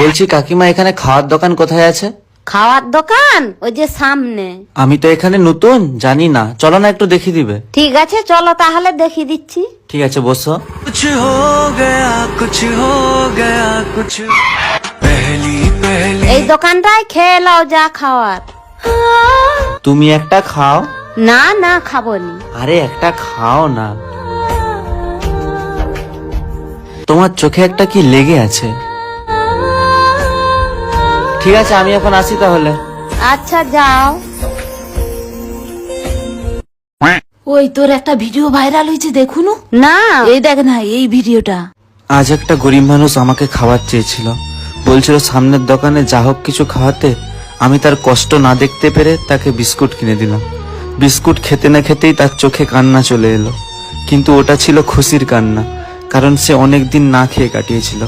বলছি কাকিমা, এখানে খাওয়ার দোকান কোথায় আছে? খাওয়ার দোকান ওই যে সামনে। আমি তো এখানে নতুন, জানি না, চলো না একটু দেখিয়ে দিবে। ঠিক আছে চলো তাহলে দেখিয়ে দিচ্ছি। ঠিক আছে, বসো। कुछ हो गया कुछ पहली पहली। এই দোকানটায় খেয়ে নাও যা খাওয়ার। তুমি একটা খাও। না না খাবো নি। আরে একটা খাও না। তোমার চোখে একটা কি লেগে আছে। ঠিক আছে, আমি এখন আসি তাহলে। আচ্ছা যাও। ওই তোর একটা ভিডিও ভাইরাল হয়েছে দেখুন না এই দেখ না এই ভিডিওটা। আজ একটা গরিব মানুষ আমাকে খাবার চেয়েছিল, বলছিল সামনের দোকানে যা হোক কিছু খাওয়াতে। আমি তার কষ্ট না দেখতে পেরে তাকে বিস্কুট কিনে দিলাম। বিস্কুট খেতে না খেতেই তার চোখে কান্না চলে এলো, কিন্তু ওটা ছিল খুশির কান্না, কারণ সে অনেক দিন না খেয়ে কাটিয়েছিল।